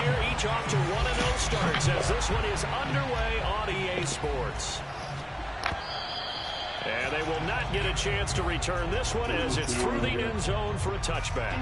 here, each off to 1-0 starts as this one is underway on EA Sports. And they will not get a chance to return this one as it's through the end zone for a touchback.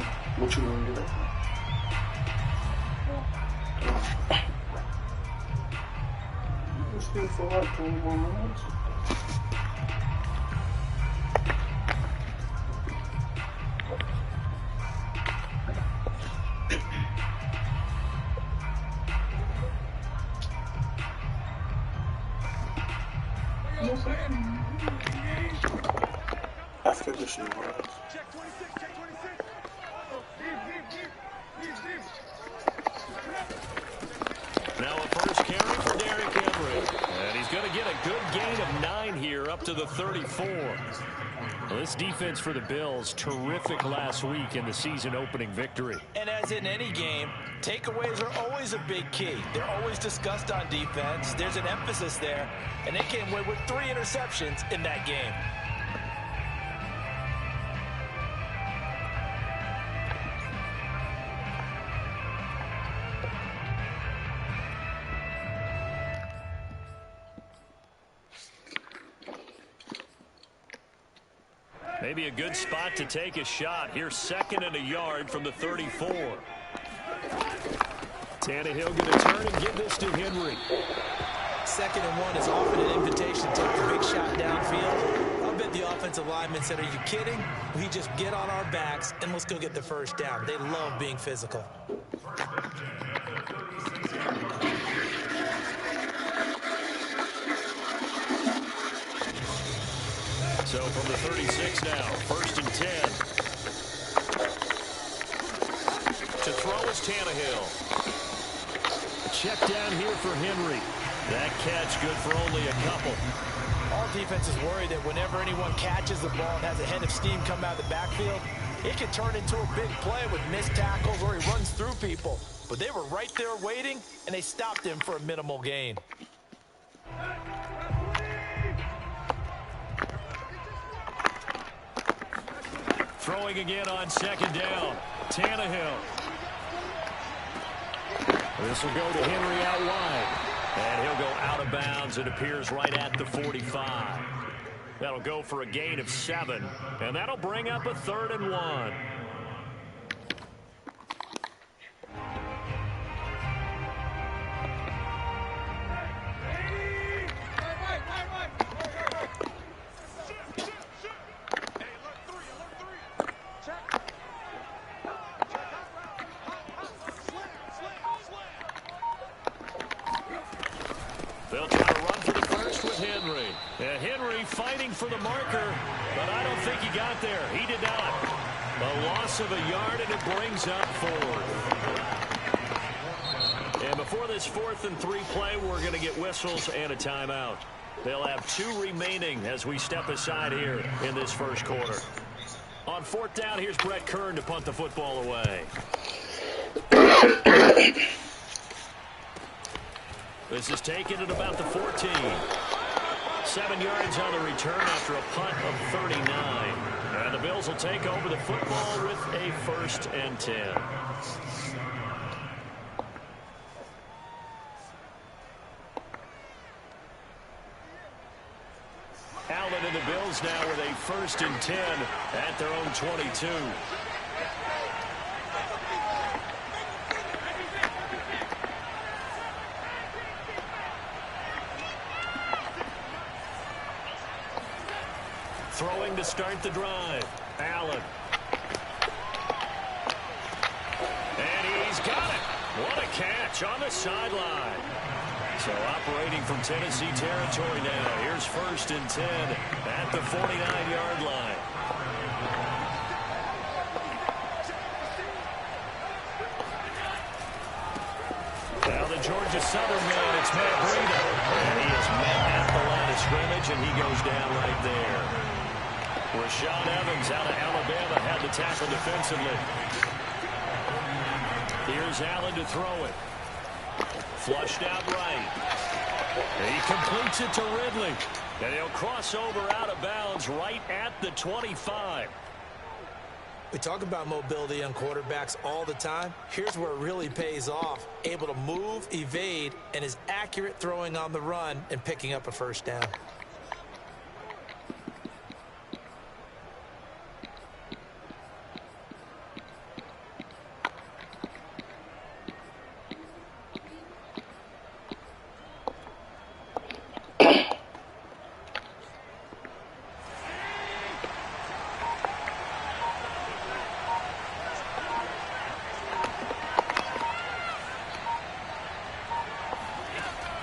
Now a first carry for Derrick Henry. And he's going to get a good gain of 9 here up to the 34. Well, this defense for the Bills, terrific last week in the season-opening victory. And as in any game, takeaways are always a big key. They're always discussed on defense. There's an emphasis there, and they came away with 3 interceptions in that game. Maybe a good spot to take a shot. Here's 2nd and a yard from the 34. Tannehill going to turn and give this to Henry. 2nd and 1 is often an invitation to take the big shot downfield. I bet the offensive lineman said, "Are you kidding? We just get on our backs and let's go get the first down." They love being physical. So from the 36 now, 1st and 10. To throw is Tannehill. Check down here for Henry. That catch good for only a couple. All defenses worry that whenever anyone catches the ball and has a head of steam come out of the backfield, it can turn into a big play with missed tackles or he runs through people. But they were right there waiting, and they stopped him for a minimal gain. Throwing again on 2nd down. Tannehill. This will go to Henry out wide. And he'll go out of bounds. It appears right at the 45. That'll go for a gain of 7. And that'll bring up a 3rd and 1. They'll try to run for the first with Henry. And Henry fighting for the marker, but I don't think he got there. He did not. A loss of a yard, and it brings up 4th. And before this 4th and 3 play, we're going to get whistles and a timeout. They'll have 2 remaining as we step aside here in this first quarter. On 4th down, here's Brett Kern to punt the football away. This is taken at about the 14. 7 yards on the return after a punt of 39. And the Bills will take over the football with a 1st and 10. Allen and the Bills now with a 1st and 10 at their own 22. Throwing to start the drive. Allen. And he's got it. What a catch on the sideline. So operating from Tennessee territory now. Here's 1st and 10 at the 49-yard line. Now the Georgia Southern man, it's Matt Breida. And he is met at the line of scrimmage, and he goes down right there. Rashaan Evans out of Alabama had the tackle defensively. Here's Allen to throw it. Flushed out right. He completes it to Ridley. And he'll cross over out of bounds right at the 25. We talk about mobility on quarterbacks all the time. Here's where it really pays off. Able to move, evade, and is accurate throwing on the run and picking up a first down.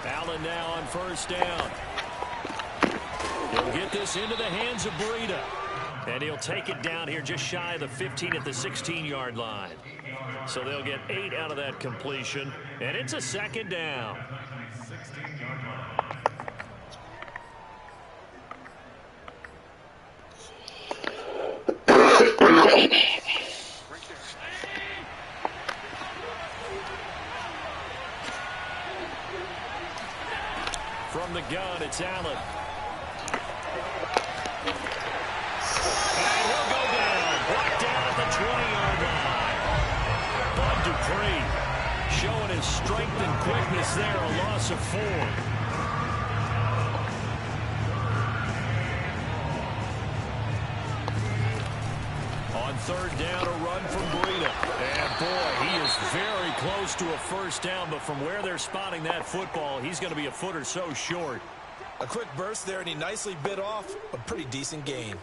Allen now on first down. He'll get this into the hands of Breida. And he'll take it down here just shy of the 15 at the 16-yard line. So they'll get 8 out of that completion. And it's a second down. From the gun, it's Allen. And he'll go down. Brought down at the 20-yard line. Bud Dupree showing his strength and quickness there. A loss of 4. On third down, a run from Breida. And boy, he is very close to a first down, but from where they're spotting that football, he's going to be a foot or so short. A quick burst there, and he nicely bit off a pretty decent gain.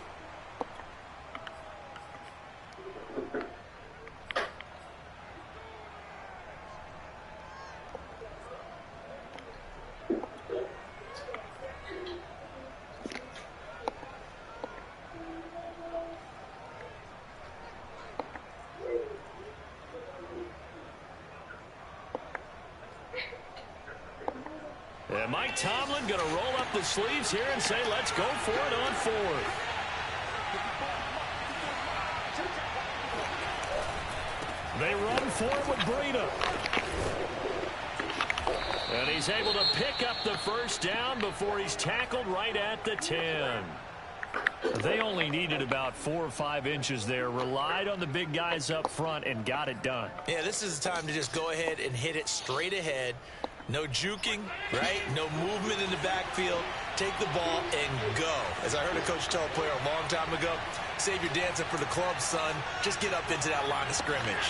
And Mike Tomlin going to roll up the sleeves here and say, let's go for it on 4th. They run for it with Breida. And he's able to pick up the first down before he's tackled right at the 10. They only needed about 4 or 5 inches there, relied on the big guys up front, and got it done. Yeah, this is the time to just go ahead and hit it straight ahead. No juking, right? No movement in the backfield. Take the ball and go. As I heard a coach tell a player a long time ago, save your dancing for the club, son. Just get up into that line of scrimmage.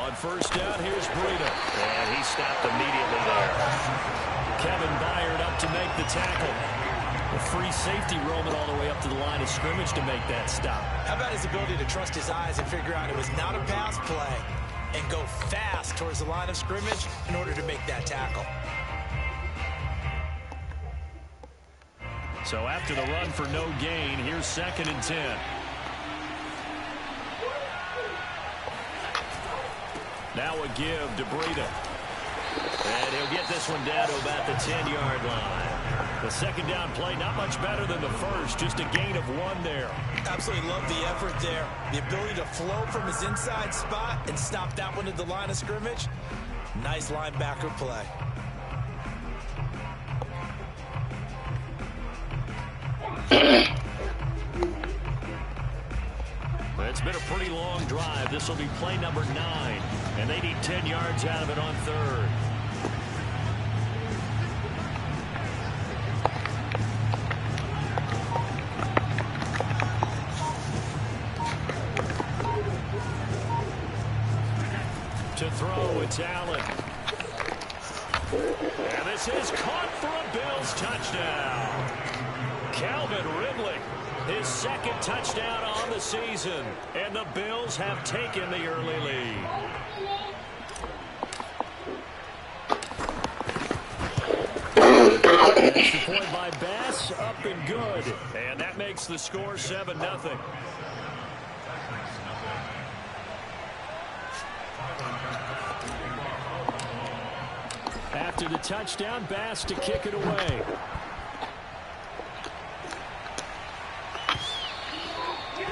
On first down, here's Breida. And he stopped immediately there. Kevin Byard up to make the tackle. A free safety roaming all the way up to the line of scrimmage to make that stop. How about his ability to trust his eyes and figure out it was not a pass play and go fast towards the line of scrimmage in order to make that tackle. So after the run for no gain, here's 2nd and 10. Now a give to Breida. And he'll get this one down to about the 10-yard line. The second down play, not much better than the first, just a gain of 1 there. Absolutely love the effort there. The ability to flow from his inside spot and stop that one at the line of scrimmage. Nice linebacker play. It's been a pretty long drive. This will be play number 9, and they need 10 yards out of it on 3rd. To throw, it's Allen. And this is caught for a Bills touchdown. Calvin Ridley, his 2nd touchdown on the season. And the Bills have taken the early lead. Extra point by Bass, up and good. And that makes the score 7-0. After the touchdown, Bass to kick it away.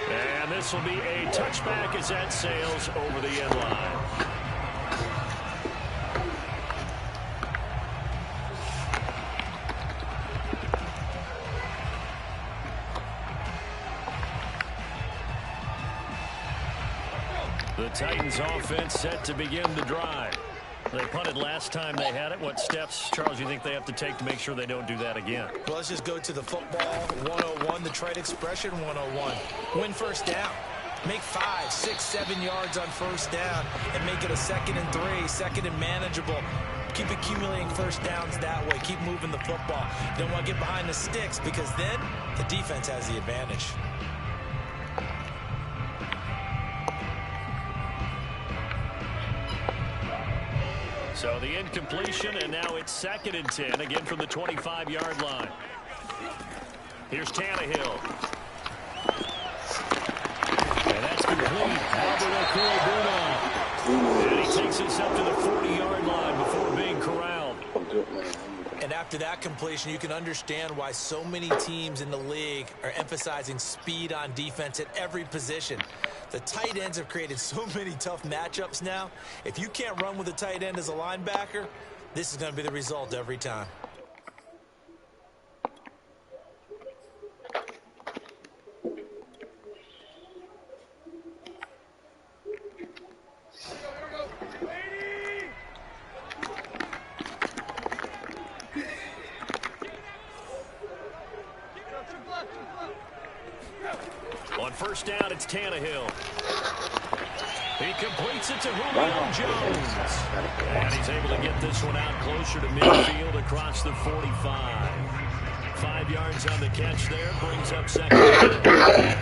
And this will be a touchback as that sails over the end line. The Titans offense set to begin the drive. They punted last time they had it. What steps, Charles, you think they have to take to make sure they don't do that again? Well, let's just go to the football 101, the trade expression 101. Win first down. Make 5, 6, 7 yards on first down and make it a 2nd and 3, 2nd and manageable. Keep accumulating first downs that way. Keep moving the football. You don't want to get behind the sticks because then the defense has the advantage. So the incompletion, and now it's 2nd and 10, again from the 25-yard line. Here's Tannehill. And that's complete. Albert Okwuegbunam. And he takes us up to the 40-yard line before being corralled. And after that completion, you can understand why so many teams in the league are emphasizing speed on defense at every position. The tight ends have created so many tough matchups now. If you can't run with a tight end as a linebacker, this is going to be the result every time. On first down, it's Tannehill. He completes it to Julio Jones. And he's able to get this one out closer to midfield across the 45. 5 yards on the catch there, brings up 2nd down.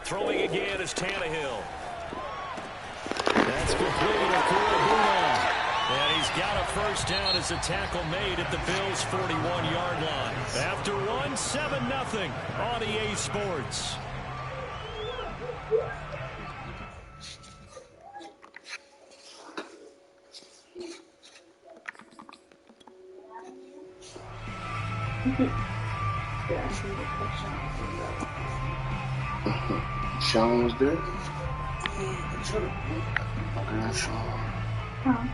Throwing again is Tannehill. That's complete. Okwuegbunam. And he's got a first down as a tackle made at the Bills' 41-yard line. After one, 7-0 on EA Sports. Sean was there? Okay, Sean. Huh?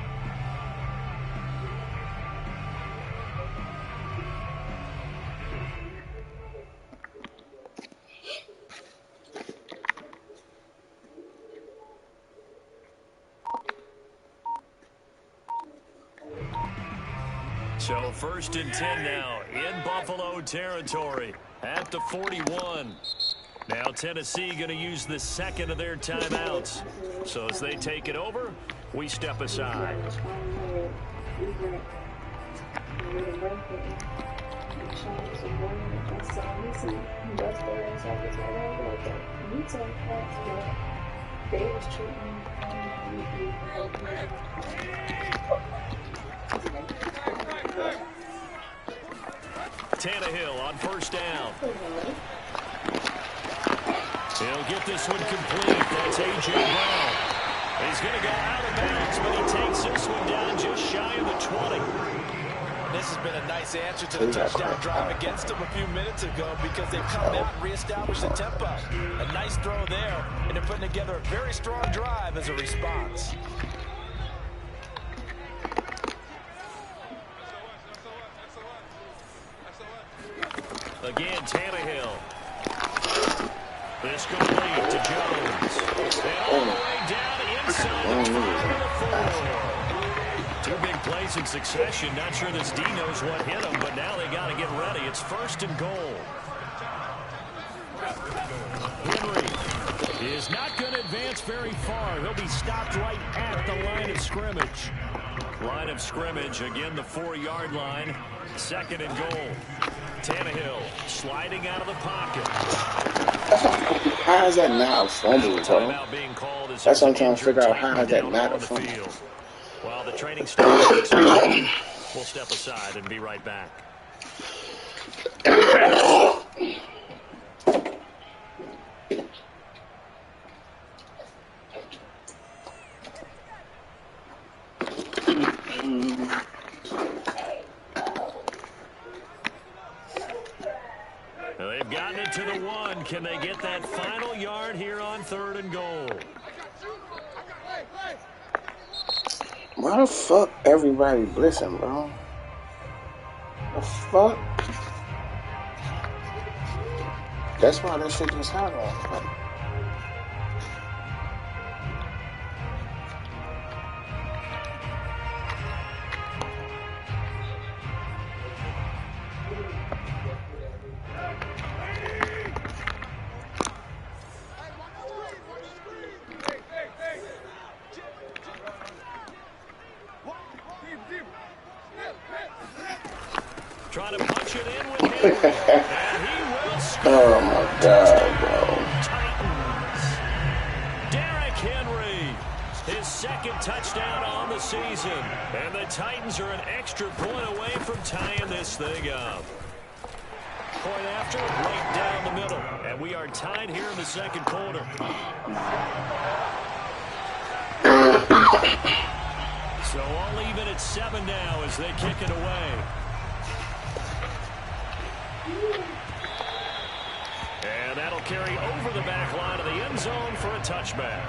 So 1st and 10 now in Buffalo territory at the 41. Now Tennessee going to use the 2nd of their timeouts. So as they take it over, we step aside. Tannehill on first down. He'll get this one complete. That's A.J. Brown. He's going to go out of bounds, but he takes this one down just shy of the 20. This has been a nice answer to the touchdown drive against them a few minutes ago because they've come out and reestablished the tempo. A nice throw there, and they're putting together a very strong drive as a response. Again, Tannehill. This complete to Jones. And all the way down inside the 4. 2 big plays in succession. Not sure this D knows what hit him, but now they got to get ready. It's 1st and goal. Henry is not going to advance very far. He'll be stopped right at the line of scrimmage. Line of scrimmage, again, the 4-yard line. 2nd and goal. Tannehill sliding out of the pocket. How is that not a fumble, bro? That's what I'm trying to figure out. How is that not a fumble? While the training staff will step aside and be right back. They've gotten it to the 1. Can they get that final yard here on 3rd and goal? Why the fuck everybody blitzing, bro? The fuck? That's why that shit just happened. Trying to punch it in with Henry. And he will score. Oh my God, bro. Titans. Derrick Henry, his 2nd touchdown on the season. And the Titans are an extra point away from tying this thing up. Point after, right down the middle. And we are tied here in the 2nd quarter. So all even at 7 now as they kick it away. And that'll carry over the back line of the end zone for a touchback.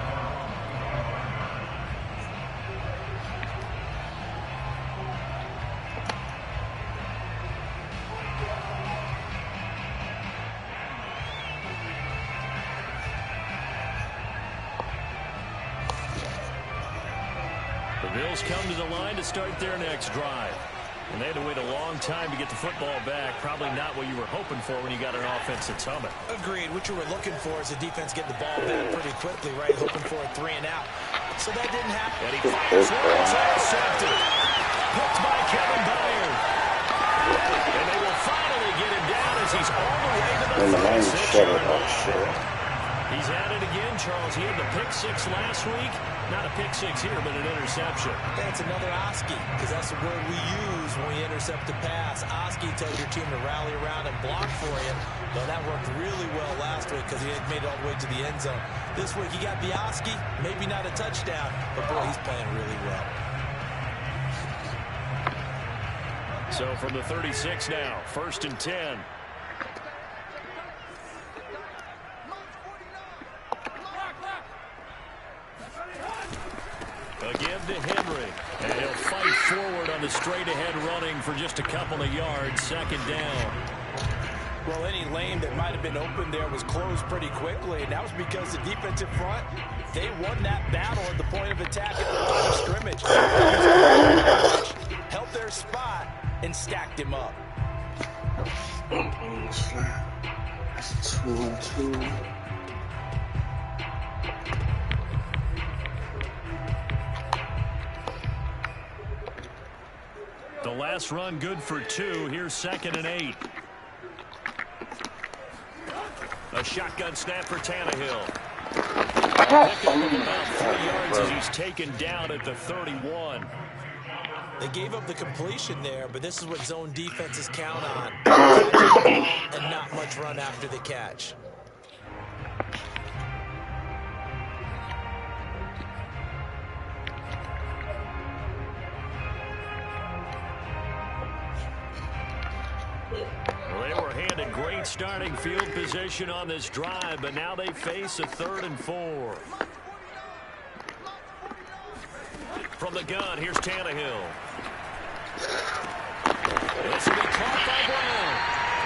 The Bills come to the line to start their next drive. And they had to wait a long time to get the football back. Probably not what you were hoping for when you got an offense at Summit. Agreed. What you were looking for is the defense getting the ball back pretty quickly, right? Hoping for a 3 and out. So that didn't happen. And he fires one. It's intercepted. Picked by Kevin Byard. And they will finally get him down as he's all the way to the 36-yard line. He's at it again, Charles. He had the pick 6 last week. Not a pick 6 here, but an interception. That's another Oski, because that's the word we use when we intercept a pass. Oski tells your team to rally around and block for you. But that worked really well last week because he had made it all the way to the end zone. This week he got the Oski, maybe not a touchdown, but boy, he's playing really well. So from the 36 now, 1st and 10. Again to Henry. And he'll fight forward on the straight-ahead running for just a couple of yards. 2nd down. Well, any lane that might have been open there was closed pretty quickly, and that was because the defensive front, they won that battle at the point of attack at the line of scrimmage. Held their spot and stacked him up. That's 2 and 2. The last run good for 2. Here's 2nd and 8. A shotgun snap for Tannehill. About 3 yards as he's taken down at the 31. They gave up the completion there, but this is what zone defenses count on. And not much run after the catch. They were handed great starting field position on this drive, but now they face a 3rd and 4. From the gun, here's Tannehill. This will be caught by Brown.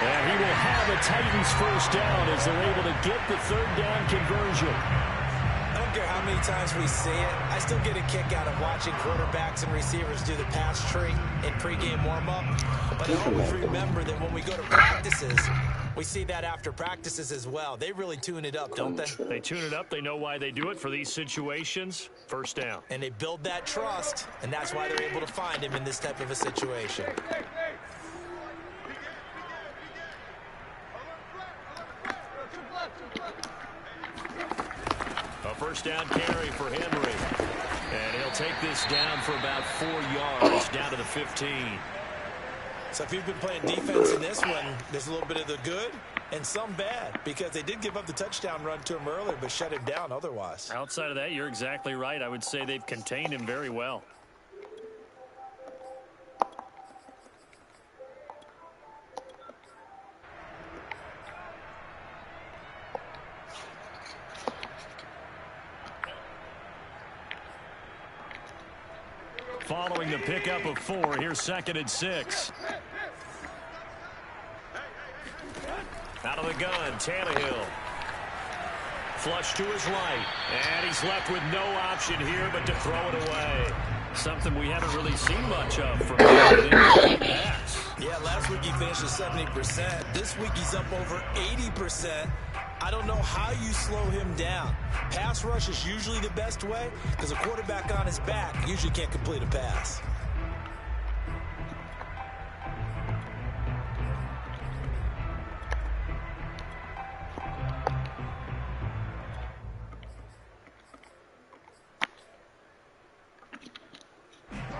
And he will have a Titans 1st down as they're able to get the 3rd down conversion. I don't care how many times we see it. I still get a kick out of watching quarterbacks and receivers do the pass tree in pregame warm-up. But I always remember that when we go to practices, we see that after practices as well. They really tune it up, don't they? They tune it up. They know why they do it for these situations. 1st down. And they build that trust, and that's why they're able to find him in this type of a situation. A 1st down carry for Henry. And he'll take this down for about 4 yards, down to the 15. So if you've been playing defense in this one, there's a little bit of the good and some bad, because they did give up the touchdown run to him earlier, but shut him down otherwise. Outside of that, you're exactly right. I would say they've contained him very well. following the pickup of 4. Here's 2nd and 6. Out of the gun, Tannehill. Flush to his right. And he's left with no option here but to throw it away. Something we haven't really seen much of from him. Yeah, last week he finished at 70%. This week he's up over 80%. I don't know how you slow him down. Pass rush is usually the best way because a quarterback on his back usually can't complete a pass.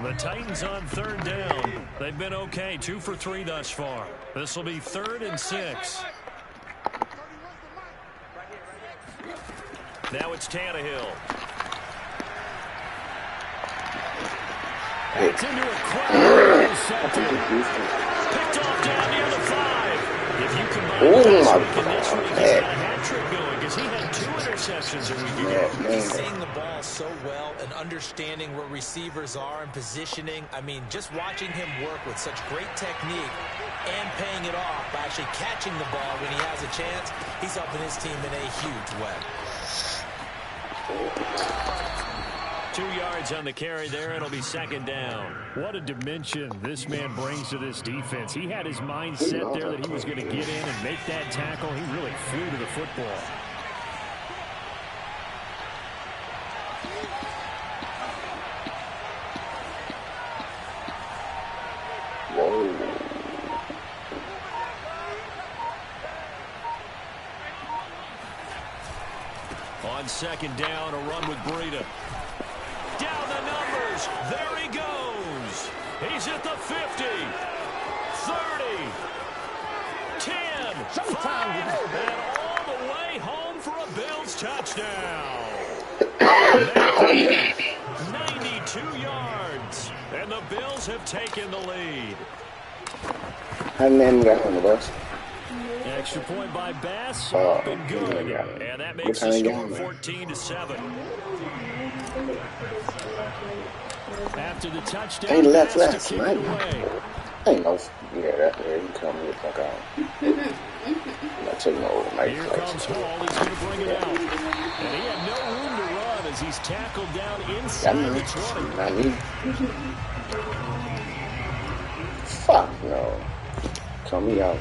The Titans on 3rd down. They've been okay, 2 for 3 thus far. This will be 3rd and 6. Now it's Tannehill. It's into a crowd. Picked off down near the 5. If you combine this week and this week, he's got a hat trick going because he had 2 interceptions a week ago. He's seeing the ball so well and understanding where receivers are and positioning. I mean, just watching him work with such great technique and paying it off by actually catching the ball when he has a chance, he's helping his team in a huge way. 2 yards on the carry there. It'll be 2nd down. What a dimension this man brings to this defense. He had his mind set there that he was going to get in and make that tackle. He really flew to the football. On 2nd down, a run with Breida. Down the numbers. There he goes. He's at the 50, 30, 10, 5, and all the way home for a Bills touchdown. 92 yards, and the Bills have taken the lead. And then got on the bus. Extra point by Bass, up and good. And that makes the score 14-7. After the touchdown, they left Bass last to kick night. it away. Ain't no, yeah, that's where you come here, fuck out. I'm not taking no overnight Here flights. comes Hall. He's going to bring it out. And he had no room to run as he's tackled down inside the 20. Not me. Fuck no. Call me out.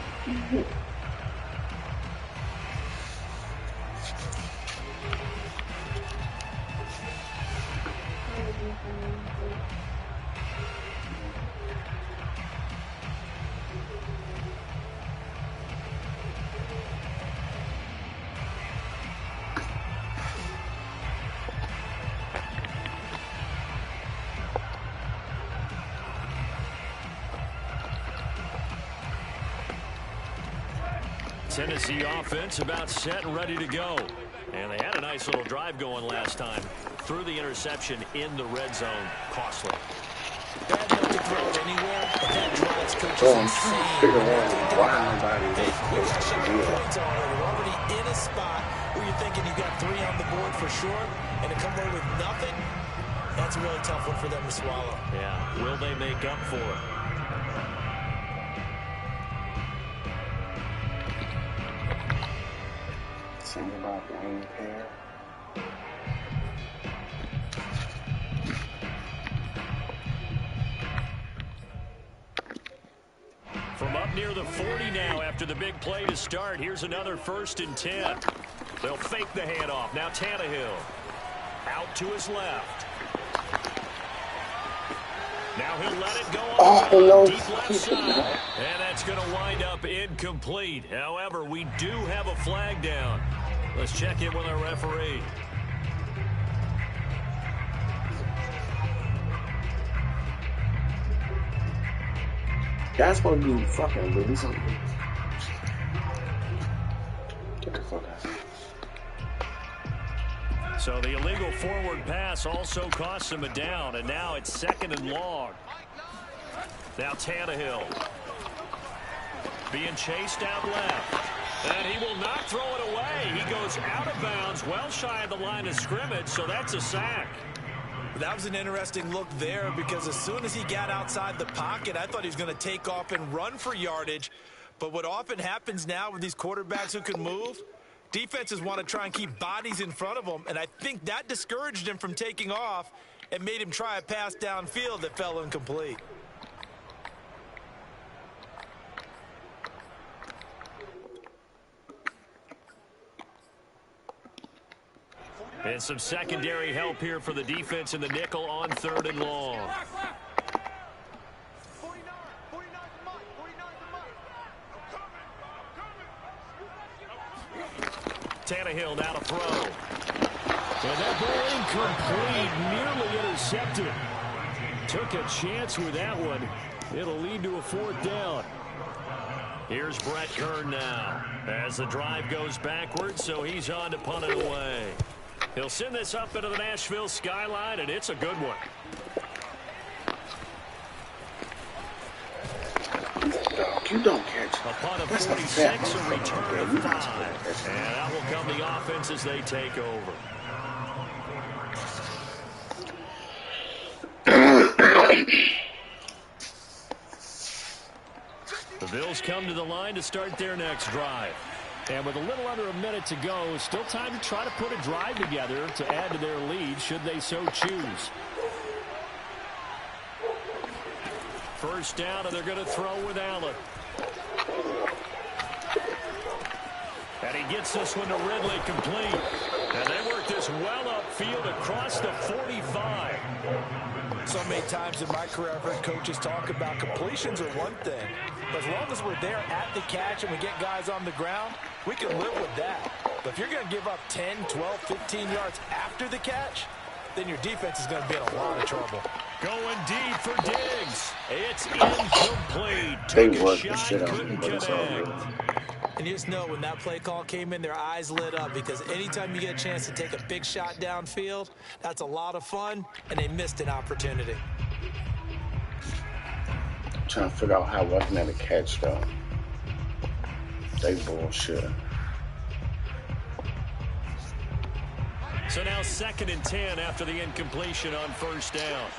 Tennessee offense about set and ready to go. And they had a nice little drive going last time. Threw the interception in the red zone. Costly. Bad enough to throw it anywhere, but that drives coaches insane. Points already. We're already in a spot where you're thinking you got 3 on the board for sure, and to come away with nothing, that's a really tough one for them to swallow. Yeah. Will they make up for it? Sing about green hair. From up near the 40 now after the big play to start. Here's another 1st and 10. They'll fake the handoff. Now Tannehill. Out to his left. Now he'll let it go on deep left side. And that's going to wind up incomplete. However, we do have a flag down. Let's check in with our referee. That's supposed to be fucking really something. Get the fuck out. So the illegal forward pass also costs him a down, and now it's 2nd and long. Now Tannehill being chased out left, and he will not throw it away. He goes out of bounds, well shy of the line of scrimmage, so that's a sack. That was an interesting look there because as soon as he got outside the pocket, I thought he was going to take off and run for yardage. But what often happens now with these quarterbacks who can move, defenses want to try and keep bodies in front of them, and I think that discouraged him from taking off and made him try a pass downfield that fell incomplete. And some secondary help here for the defense in the nickel on 3rd and long. Tannehill now to throw. And that ball incomplete, nearly intercepted. Took a chance with that one. It'll lead to a 4th down. Here's Brett Kern now as the drive goes backwards, so he's on to punt it away. He'll send this up into the Nashville skyline, and it's a good one. You don't catch. A punt of 46, a return of 5. And out will come the offense as they take over. The Bills come to the line to start their next drive. And with a little under a minute to go, still time to try to put a drive together to add to their lead should they so choose. First down, and they're going to throw with Allen. And he gets this one to Ridley complete. And they work this well upfield across the 45. So many times in my career, I've heard coaches talk about completions are one thing. But as long as we're there at the catch and we get guys on the ground, we can live with that. But if you're going to give up 10, 12, 15 yards after the catch, then your defense is going to be in a lot of trouble. Going deep for Diggs. It's incomplete. Took a shot, couldn't connect. And you just know when that play call came in, their eyes lit up because anytime you get a chance to take a big shot downfield, that's a lot of fun, and they missed an opportunity. I'm trying to figure out how wasn't that a catch, though. They bullshit. So now 2nd and 10 after the incompletion on 1st down.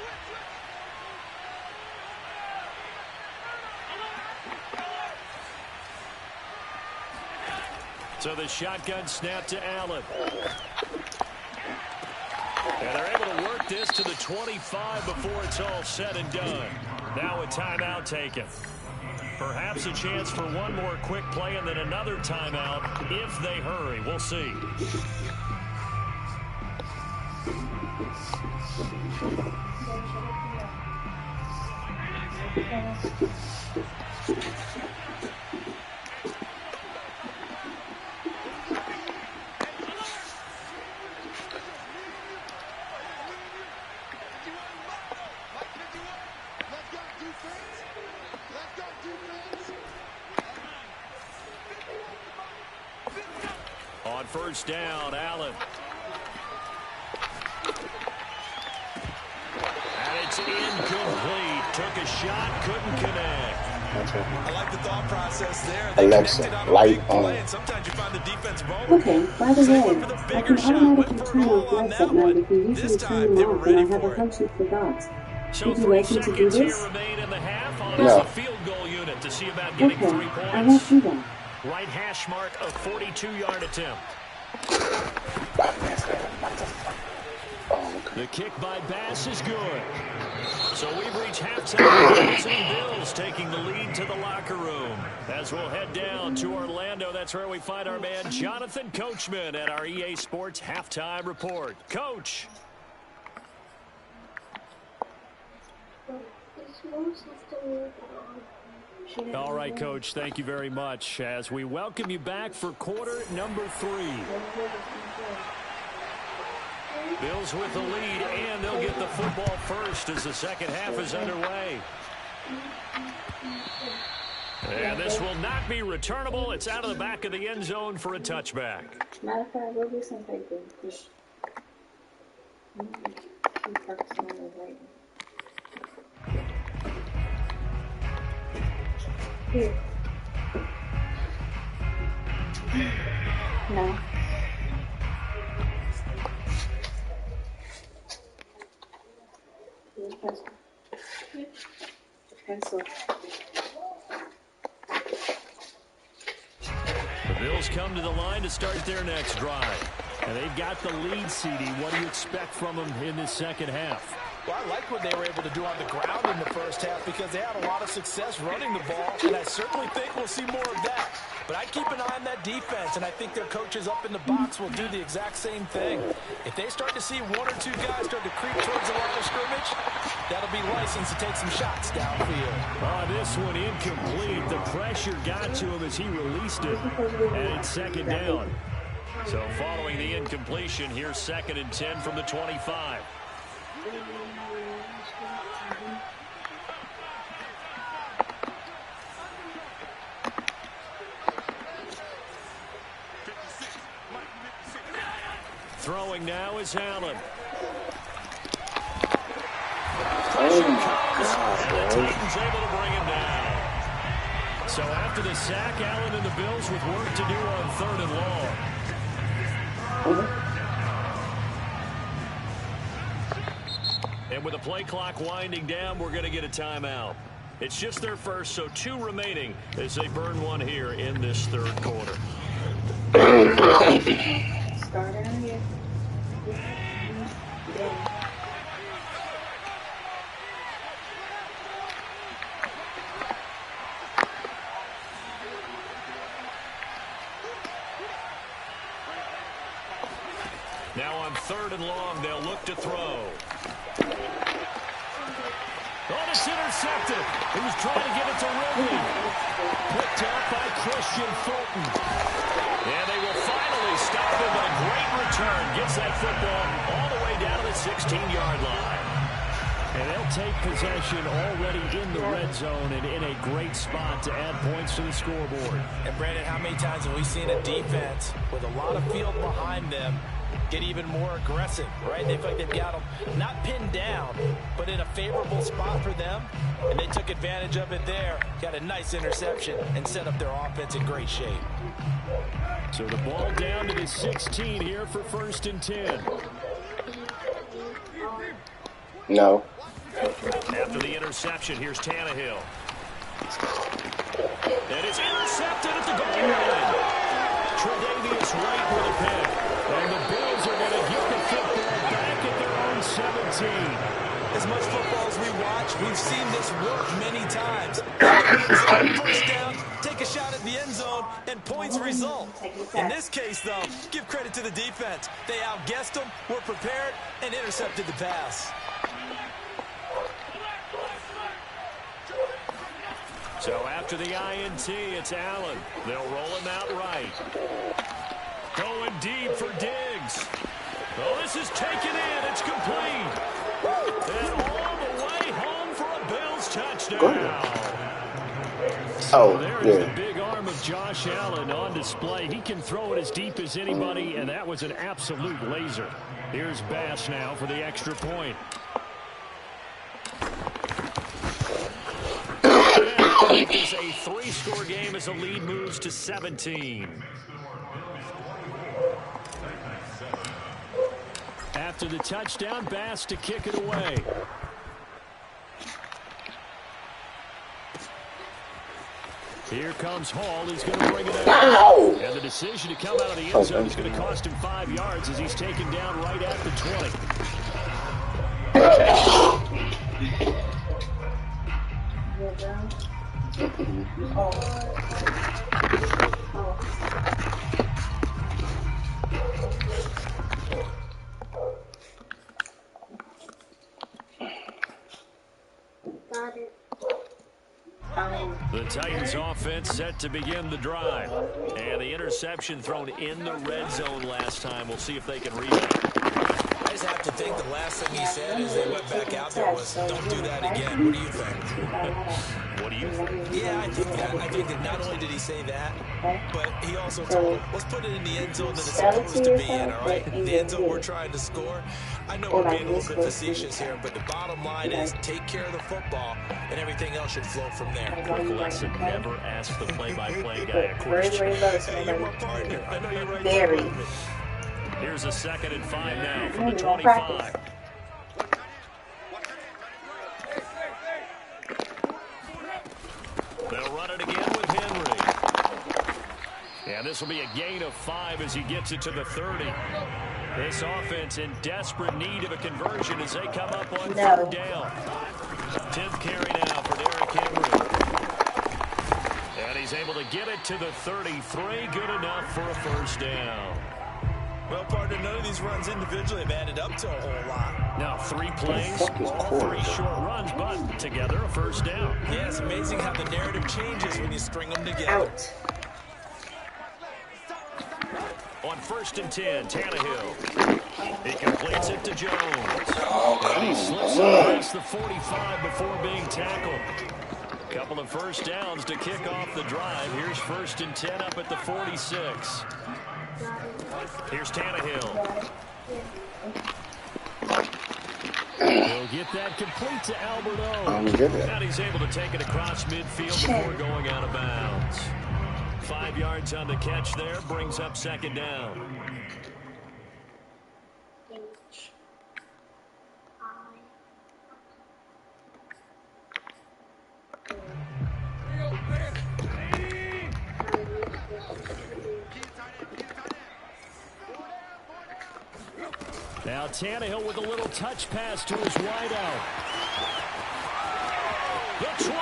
So the shotgun snap to Allen. And they're able to work this to the 25 before it's all said and done. Now a timeout taken. Perhaps a chance for one more quick play and then another timeout if they hurry. We'll see. On 1st down, Allen. And it's incomplete. Took a shot, couldn't connect. I like the thought process there. Alexa, light on. Sometimes you find the defense vulnerable. Okay, by the way, I can automatically turn off lights at night if you usually turn them off and I have a hunch you forgot. So Would you like me to do this? Remain in the half on No. a field goal unit to see about getting 3 points. I won't do that. Right hash mark of 42-yard attempt. The kick by Bass is good. So we've reached halftime. The Bills taking the lead to the locker room. As we'll head down to Orlando, that's where we find our man Jonathan Coachman at our EA Sports Halftime Report. Coach. All right, Coach, thank you very much as we welcome you back for quarter number 3. Bills with the lead, and they'll get the football first as the second half is underway. And this will not be returnable. It's out of the back of the end zone for a touchback. Matter of fact, we'll do some paper. Here. No. Bills come to the line to start their next drive. And they've got the lead, CD. What do you expect from them in this second half? Well, I like what they were able to do on the ground in the first half because they had a lot of success running the ball, and I certainly think we'll see more of that. But I keep an eye on that defense, and I think their coaches up in the box will do the exact same thing. If they start to see one or two guys start to creep towards the line of scrimmage, that'll be license to take some shots downfield. This one incomplete. The pressure got to him as he released it, and it's second down. So following the incompletion, here's 2nd and 10 from the 25. Throwing now is Allen. Oh, my And the God, Titans able to bring him down. So after the sack, Allen and the Bills with work to do on 3rd and long. And with the play clock winding down, we're going to get a timeout. It's just their first, so 2 remaining as they burn one here in this 3rd quarter. Start out here. Yeah. Now on 3rd and long, they'll look to throw. Oh, it's intercepted. He was trying to get it to Ridley. Picked up by Christian Fulton. And they will finally stop him, but a great return. Gets that football all the way down to the 16-yard line. And they'll take possession already in the red zone and in a great spot to add points to the scoreboard. And Brandon, how many times have we seen a defense with a lot of field behind them get even more aggressive, right? They feel like they've got them not pinned down, but in a favorable spot for them, and they took advantage of it there, got a nice interception, and set up their offense in great shape. So the ball down to the 16 here for 1st and 10. No. After the interception, here's Tannehill. And it's intercepted at the goal line. Tre'Davious White with a pick. And the Bills are going to get the football back at their own 17. As much football as we watch, we've seen this work many times. First down, take a shot at the end zone, and points result. In this case, though, give credit to the defense. They outguessed them, were prepared, and intercepted the pass. So after the INT, it's Allen. They'll roll him out right. Going deep for Diggs. Oh, this is taken in. It's complete. And all the way home for a Bills touchdown. So there's the big arm of Josh Allen on display. He can throw it as deep as anybody, and that was an absolute laser. Here's Bass now for the extra point. It's a 3-score game as the lead moves to 17. After the touchdown, Bass to kick it away. Here comes Hall. He's going to bring it out. And the decision to come out of the end zone is going to cost him 5 yards as he's taken down right at the 20. Got it. The Titans offense set to begin the drive. And the interception thrown in the red zone last time. We'll see if they can rebound. I just have to think the last thing he said as they went back out there was, don't do that again. What do you think? What do you think? Yeah, I think that. I think that not only did he say that, but he also told him, let's put it in the end zone that it's supposed to be in, all right? The end zone we're trying to score. I know we're being a little bit facetious here, but the bottom line is take care of the football, and everything else should flow from there. Quick lesson, never ask the play-by-play guy a question. Hey, you're my partner. I know you're right there with me. Here's a 2nd and 5 now from the 25. They'll run it again with Henry. And this will be a gain of 5 as he gets it to the 30. This offense in desperate need of a conversion as they come up on 3rd down. 10th carry now for Derrick Henry. And he's able to get it to the 33. Good enough for a 1st down. Well, partner, none of these runs individually have added up to a whole lot. Now 3 plays, all 3 short runs, but together a 1st down. Yeah, it's amazing how the narrative changes when you string them together. On 1st and 10, Tannehill. He completes it to Jones. And he slips across the 45 before being tackled. Couple of 1st downs to kick off the drive. Here's 1st and 10 up at the 46. Here's Tannehill. He'll get that complete to Albert O. And he's able to take it across midfield before going out of bounds. 5 yards on the catch there, brings up 2nd down. Now Tannehill with a little touch pass to his wideout. The 20.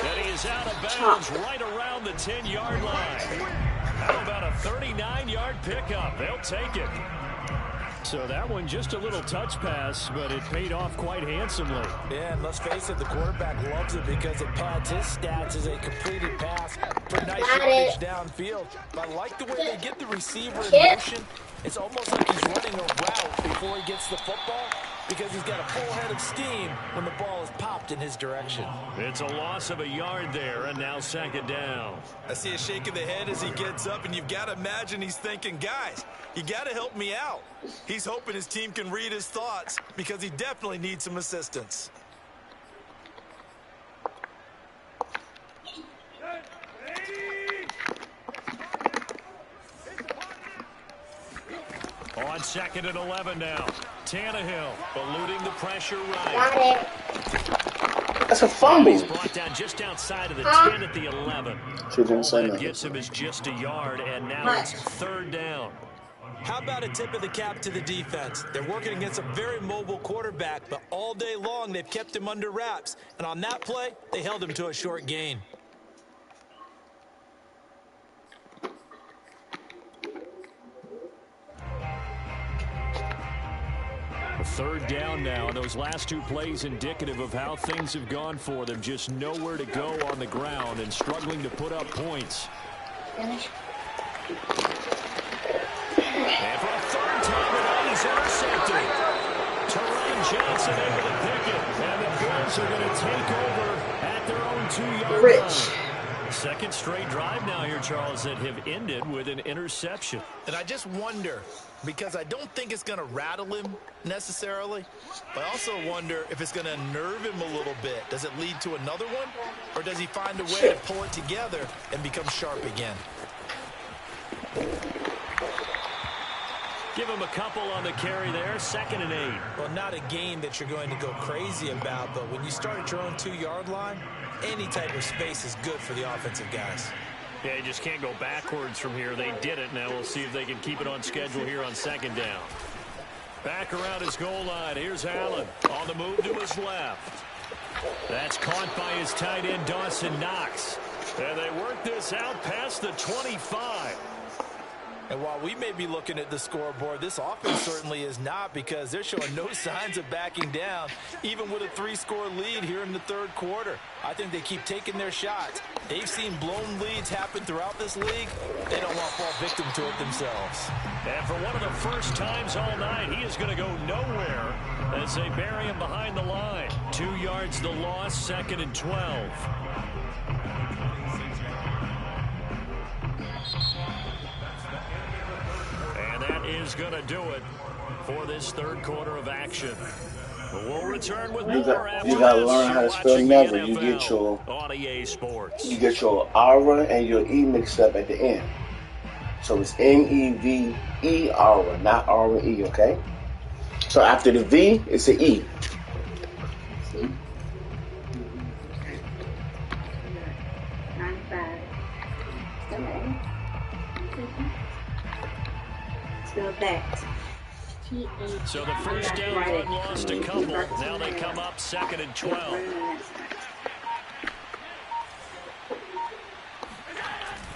And he is out of bounds right around the 10-yard line. How about a 39-yard pickup? They'll take it. So that one just a little touch pass, but it paid off quite handsomely. Yeah, and let's face it, the quarterback loves it because it pads his stats as a completed pass for nice yardage downfield. But I like the way they get the receiver in motion. It's almost like he's running a route before he gets the football because he's got a full head of steam when the ball is popped in his direction. It's a loss of a yard there, and now 2nd down. I see a shake of the head as he gets up, and you've got to imagine he's thinking, guys, you got to help me out. He's hoping his team can read his thoughts because he definitely needs some assistance. On 2nd and 11 now. Tannehill eluding the pressure right. That's a fumble. He's brought down just outside of the 10 at the 11. All that gets him is just a yard, and now it's 3rd down. How about a tip of the cap to the defense? They're working against a very mobile quarterback, but all day long they've kept him under wraps. And on that play, they held him to a short gain. Third down now, and those last 2 plays indicative of how things have gone for them. Just nowhere to go on the ground and struggling to put up points. And for a 3rd time, he's intercepted. Terrain Johnson able to pick it, and the Bills are going to take over at their own 2-yard line. 2nd straight drive now here, Charles, that have ended with an interception. And I just wonder, because I don't think it's going to rattle him necessarily, but I also wonder if it's going to unnerve him a little bit. Does it lead to another one, or does he find a way to pull it together and become sharp again? Give him a couple on the carry there, 2nd and 8. Well, not a gain that you're going to go crazy about, but when you start at your own 2-yard line, any type of space is good for the offensive guys. Yeah, you just can't go backwards from here. They did it. Now we'll see if they can keep it on schedule here on 2nd down. Back around his goal line. Here's Allen on the move to his left. That's caught by his tight end, Dawson Knox. And they work this out past the 25. And while we may be looking at the scoreboard, this offense certainly is not, because they're showing no signs of backing down, even with a 3-score lead here in the 3rd quarter. I think they keep taking their shots. They've seen blown leads happen throughout this league. They don't want to fall victim to it themselves. And for one of the first times all night, he is going to go nowhere as they bury him behind the line. 2 yards the loss, 2nd and 12. And that is going to do it for this 3rd quarter of action. We'll return with more after you gotta learn how to spell never. You get on EA Sports. You get your Aura and your E mixed up at the end. So it's N-E-V-E Aura, not R-E, okay? So after the V, it's an E. See? Not bad. Okay. spell that. So the first down run lost a couple. Now they come up 2nd and 12.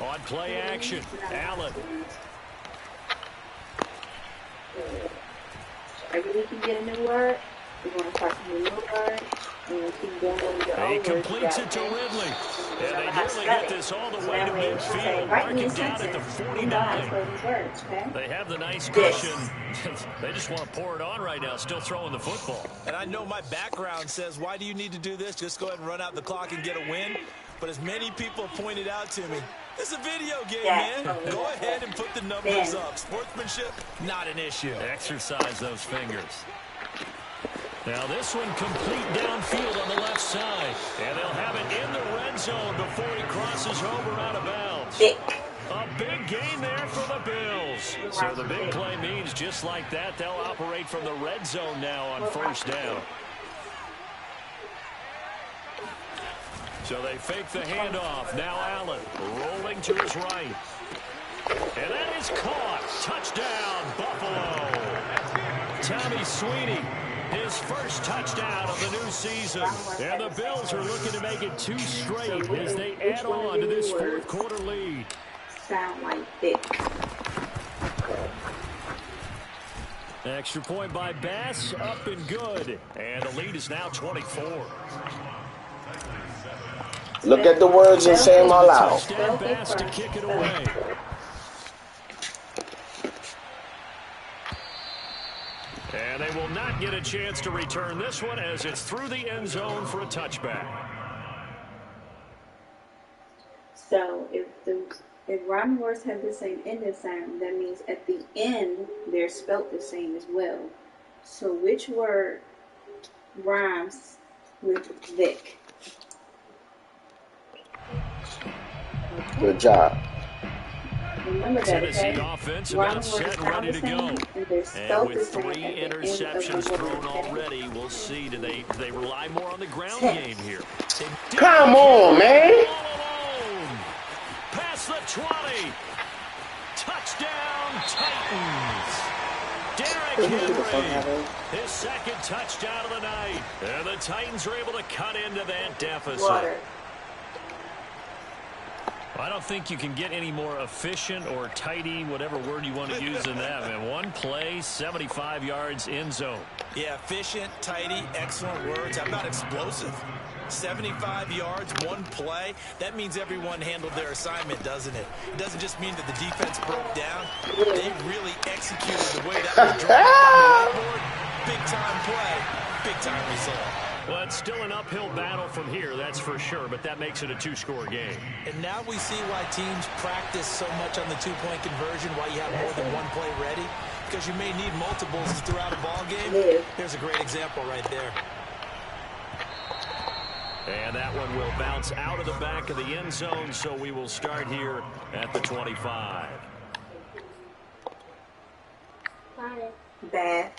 On play action, Allen. Every week you get a new word, we're going to start a new word. He completes it to Ridley. And they nearly get this all the way to midfield. Marking down at the 49. They have the nice cushion. They just want to pour it on right now, still throwing the football. And I know my background says, why do you need to do this? Just go ahead and run out the clock and get a win. But as many people pointed out to me, it's a video game, man. Go ahead and put the numbers up. Sportsmanship, not an issue. Exercise those fingers. Now this one complete downfield on the left side. And they'll have it in the red zone before he crosses over out of bounds. A big gain there for the Bills. So the big play means just like that, they'll operate from the red zone now on 1st down. So they fake the handoff. Now Allen rolling to his right. And that is caught. Touchdown, Buffalo. Tommy Sweeney, his first touchdown of the new season. And the Bills are looking to make it 2 straight as they add on to this 4th quarter lead. Sound like this. Extra point by Bass, up and good. And the lead is now 24. Look at the words and say them all out. Touchdown Bass to kick it away. And they will not get a chance to return this one as it's through the end zone for a touchback. So if rhyming words have the same ending sound, that means at the end they're spelt the same as well. So which word rhymes with Vic? Good job. Remember that, Tennessee okay? offense about set and ready to go. And with 3 interceptions thrown already, we'll see. Do they rely more on the ground game here? Come on, man. Past the 20. Touchdown, Titans. Derrick Henry, his 2nd touchdown of the night. And the Titans are able to cut into that deficit. I don't think you can get any more efficient or tidy, whatever word you want to use in that, man. 1 play, 75 yards, end zone. Yeah, efficient, tidy, excellent words. How about explosive? 75 yards, 1 play. That means everyone handled their assignment, doesn't it? It doesn't just mean that the defense broke down. They really executed the way that was drawn up on the whiteboard. Big-time play, big-time result. Well, it's still an uphill battle from here, that's for sure, but that makes it a 2-score game. And now we see why teams practice so much on the 2-point conversion, why you have more than 1 play ready, because you may need multiples throughout a ball game. Here's a great example right there. And that one will bounce out of the back of the end zone, so we will start here at the 25. Bad.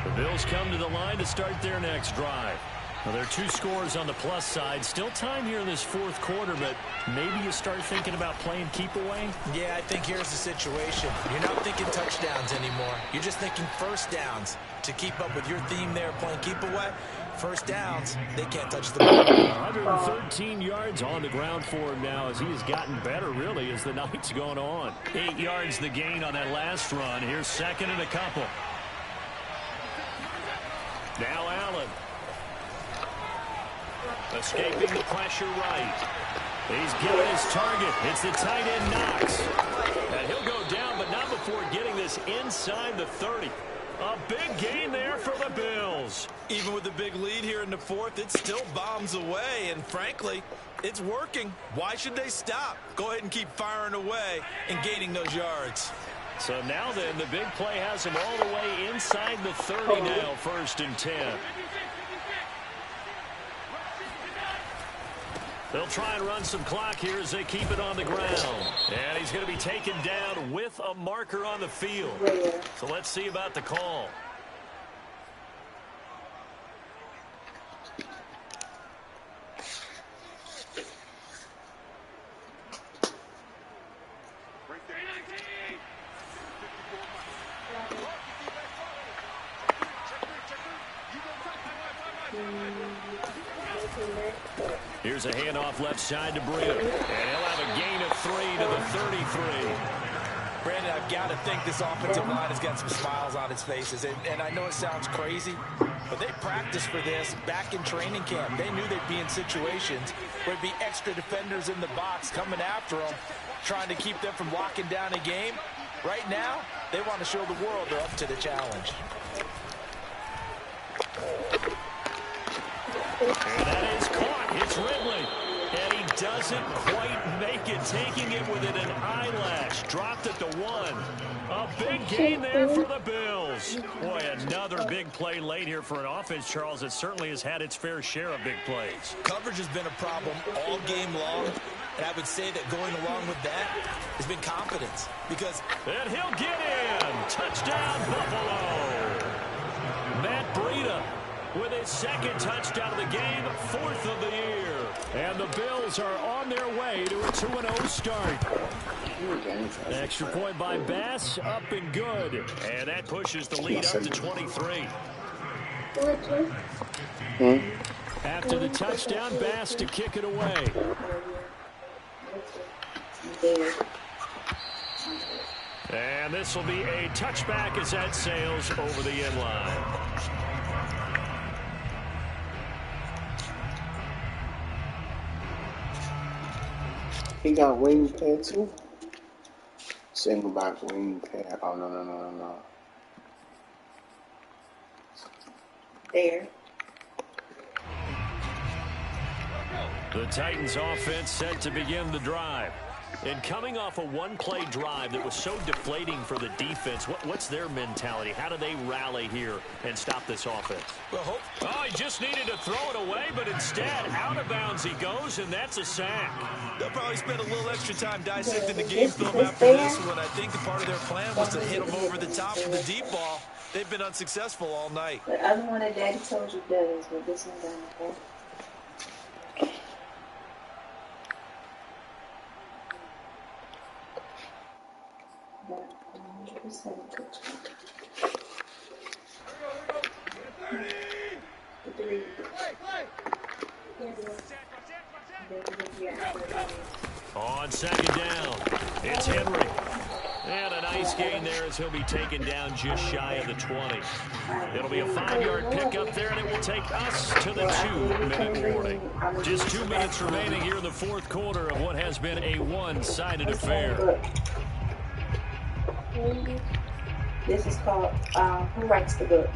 The Bills come to the line to start their next drive. Now, there are 2 scores on the plus side. Still time here in this 4th quarter, but maybe you start thinking about playing keep away? Yeah, I think here's the situation. You're not thinking touchdowns anymore. You're just thinking 1st downs. To keep up with your theme there, playing keep away, 1st downs, they can't touch the ball. 113 yards on the ground for him now as he has gotten better, really, as the night's gone on. 8 yards the gain on that last run. Here's 2nd and a couple. Now Allen. Escaping the pressure right. He's given his target. It's the tight end Knox. And he'll go down, but not before getting this inside the 30. A big gain there for the Bills. Even with the big lead here in the 4th, it still bombs away. And frankly, it's working. Why should they stop? Go ahead and keep firing away and gaining those yards. So now then, the big play has him all the way inside the 30 now, 1st and 10. They'll try and run some clock here as they keep it on the ground. And he's going to be taken down with a marker on the field. So let's see about the call. Here's a handoff left side to Breida. And he'll have a gain of 3 to the 33. Brandon, I've got to think this offensive line has got some smiles on its faces. And I know it sounds crazy, but they practiced for this back in training camp. They knew they'd be in situations where there'd be extra defenders in the box coming after them, trying to keep them from locking down a game. Right now, they want to show the world they're up to the challenge. And that is caught. It's Ridley. And he doesn't quite make it, taking it within an eyelash. Dropped it to 1. A big gain there for the Bills. Boy, another big play late here for an offense, Charles, that certainly has had its fair share of big plays. Coverage has been a problem all game long, and I would say that going along with that has been confidence. Because and he'll get in. Touchdown, Buffalo. Matt Breida with his second touchdown of the game, 4th of the year. And the Bills are on their way to a 2-0 start. Extra point by Bass, up and good. And that pushes the lead up to 23. After the touchdown, Bass to kick it away. And this will be a touchback as that sails over the end line. He got wing pad too. Single back wing pad. Oh no. There. The Titans offense set to begin the drive. And coming off a one-play drive that was so deflating for the defense, what's their mentality? How do they rally here and stop this offense? well, he just needed to throw it away, but instead, out of bounds he goes, and that's a sack. they'll probably spend a little extra time dissecting the game film after this one. I think a part of their plan was to hit them over the top with the deep ball. They've been unsuccessful all night. The other one that Daddy told you does, but this one doesn't. Okay? On second down, it's Henry. And a nice gain there as he'll be taken down just shy of the 20. It'll be a 5-yard pickup there, and it will take us to the 2-minute warning. Just 2 minutes remaining here in the fourth quarter of what has been a one-sided affair. This is called Who Writes the Book?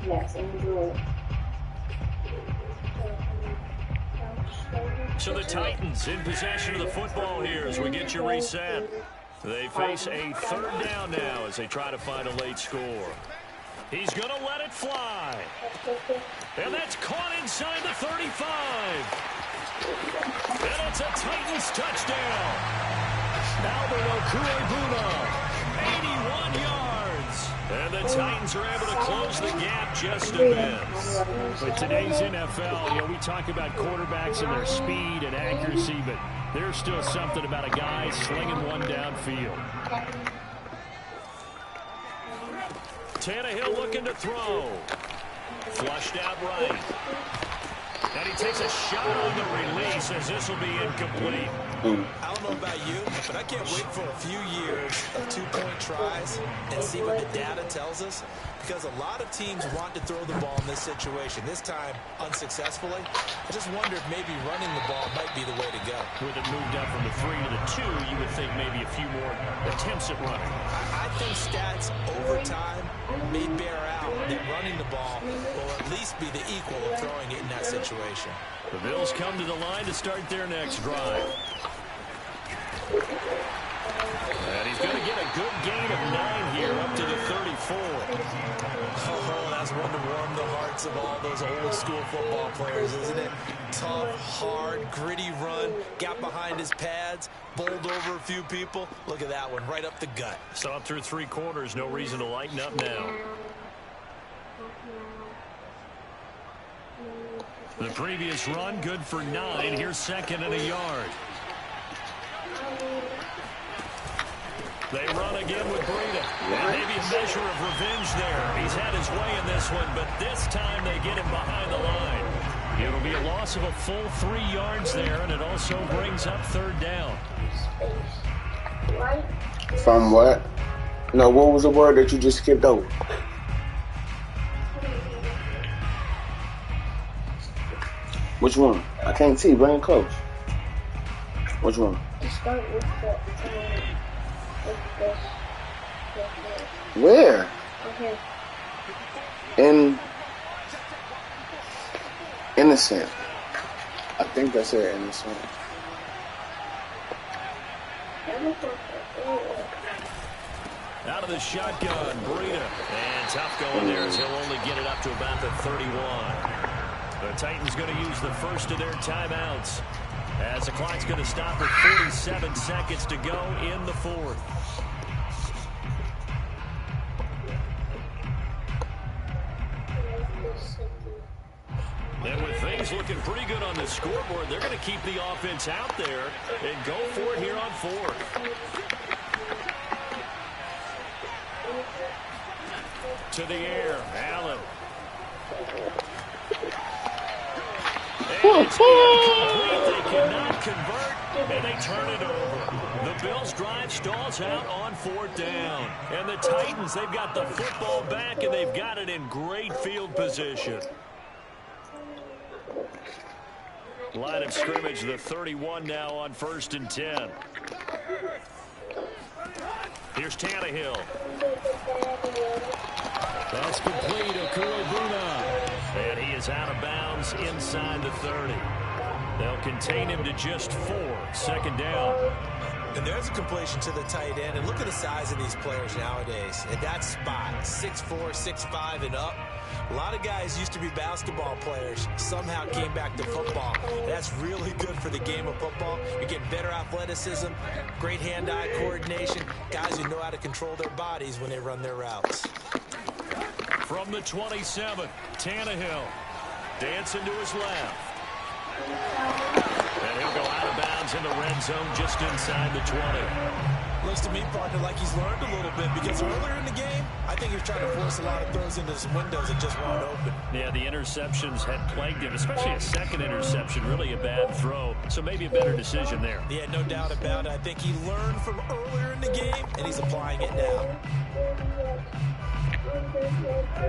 Yes, enjoy it. So the Titans in possession of the football here as we get you reset. They face a third down now as they try to find a late score. He's going to let it fly. And that's caught inside the 35. And it's a Titans touchdown. Albert Okwuegbunam, 81 yards. And the Titans are able to close the gap just a bit. But today's NFL, we talk about quarterbacks and their speed and accuracy, but there's still something about a guy slinging one downfield. Tannehill looking to throw. Flushed out right. And he takes a shot on the release as this will be incomplete. I don't know about you, but I can't wait for a few years of two-point tries and see what the data tells us. Because a lot of teams want to throw the ball in this situation. This time, unsuccessfully. I just wonder if maybe running the ball might be the way to go. With it moved up from the 3 to the 2, you would think maybe a few more attempts at running. I think stats over time may bear out that running the ball will at least be the equal of throwing it in that situation. The Bills come to the line to start their next drive. And he's going to get a good gain of 9 here up to the 34. Oh, that's one to warm the hearts of all those old school football players, isn't it? Tough, hard, gritty run, got behind his pads, bowled over a few people. Look at that one, right up the gut. So up through 3 quarters, no reason to lighten up now. The previous run, good for 9. Here's second and a yard. They run again with Breida. And maybe a measure of revenge there. He's had his way in this one, but this time they get him behind the line. It'll be a loss of a full 3 yards there, and it also brings up 3rd down. From what? No, what was the word that you just skipped over? Which one? I can't see. Bring it close. Which one? Start with Where? Okay. Innocent. I think that's it, innocent. Out of the shotgun, Breida. And tough going there as he'll only get it up to about the 31. The Titans going to use the first of their timeouts as the clock's going to stop with 47 seconds to go in the 4th. And with things looking pretty good on the scoreboard, they're going to keep the offense out there and go for it here on 4th. To the air, Allen. And it's incomplete. They cannot convert, and they turn it over. The Bills' drive stalls out on 4th down. And the Titans, they've got the football back, and they've got it in great field position. Line of scrimmage, the 31 now on 1st and 10. Here's Tannehill. That's complete, Okuegbuna. And he is out of bounds inside the 30. They'll contain him to just 4. 2nd down. And there's a completion to the tight end. And look at the size of these players nowadays. And that spot, 6'4", 6'5", and up. A lot of guys used to be basketball players, somehow came back to football. That's really good for the game of football. You're getting better athleticism, great hand-eye coordination, guys who know how to control their bodies when they run their routes. From the 27, Tannehill dancing to his left. And he'll go out of bounds in the red zone just inside the 20. Looks to me, partner, like he's learned a little bit because earlier in the game, I think he was trying to force a lot of throws into some windows that just weren't open. Yeah, the interceptions had plagued him, especially a second interception, really a bad throw. So maybe a better decision there. Yeah, no doubt about it. I think he learned from earlier in the game, and he's applying it now.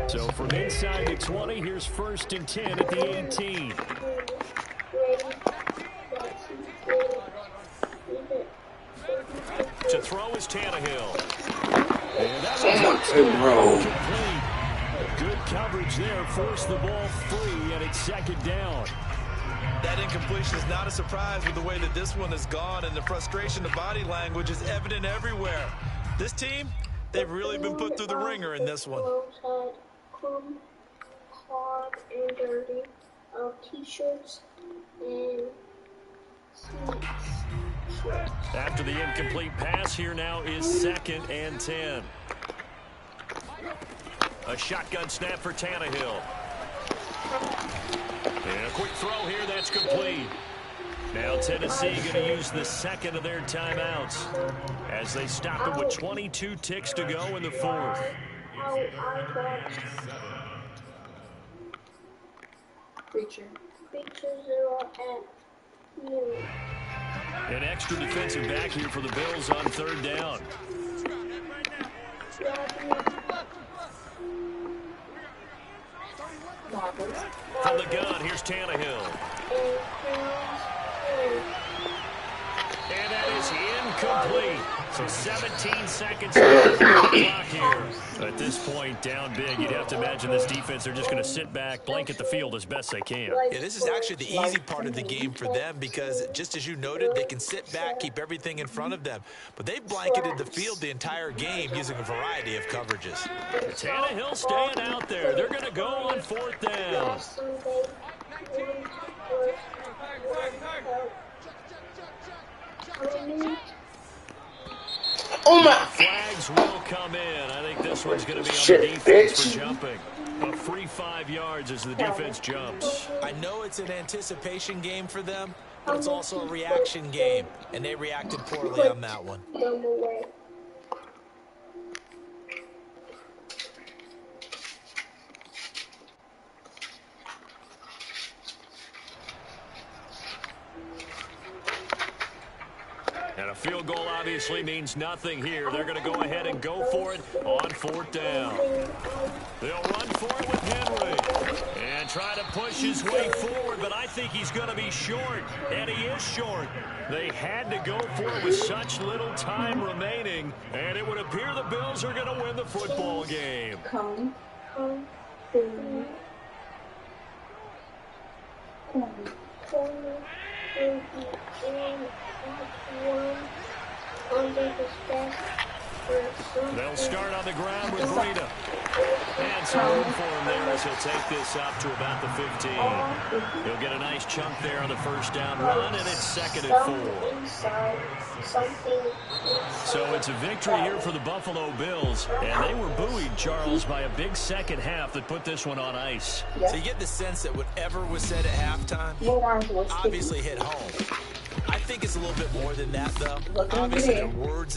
So from inside the 20, here's 1st and 10 at the 18. To throw is Tannehill. And that was complete. Good coverage there. Forced the ball free, and it's 2nd down. That incompletion is not a surprise with the way that this one has gone, and the frustration, the body language is evident everywhere. This team, they've really been put through the ringer in this one. Hard and dirty T-shirts and After the incomplete pass, here now is 2nd and 10. A shotgun snap for Tannehill. And a quick throw here, that's complete. Now Tennessee going to use the 2nd of their timeouts as they stop it with 22 ticks to go in the 4th. Preacher 0 at noon. An extra defensive back here for the Bills on 3rd down. From the gun, here's Tannehill. And that is incomplete. So 17 seconds left on the clock here. At this point, down big, you'd have to imagine this defense, they're just going to sit back, blanket the field as best they can. Yeah, this is actually the easy part of the game for them because, just as you noted, they can sit back, keep everything in front of them. But they've blanketed the field the entire game using a variety of coverages. Tannehill staying out there. They're going to go on 4th down. Oh my! Flags will come in. I think this one's going to be on the defense for jumping. A free 5 yards as the defense jumps. I know it's an anticipation game for them, but it's also a reaction game, and they reacted poorly on that one. field goal obviously means nothing here. They're going to go ahead and go for it on 4th down. They'll run for it with Henry. And try to push his way forward, but I think he's going to be short. And he is short. They had to go for it with such little time remaining. And it would appear the Bills are going to win the football game. They'll start on the ground with Breida. And some room for him there as he'll take this up to about the 15. He'll get a nice chunk there on the first down run, and it's 2nd and 4. So it's a victory here for the Buffalo Bills, and they were buoyed, Charles, by a big second half that put this one on ice. So you get the sense that whatever was said at halftime obviously hit home. I think it's a little bit more than that, though. Obviously, there are words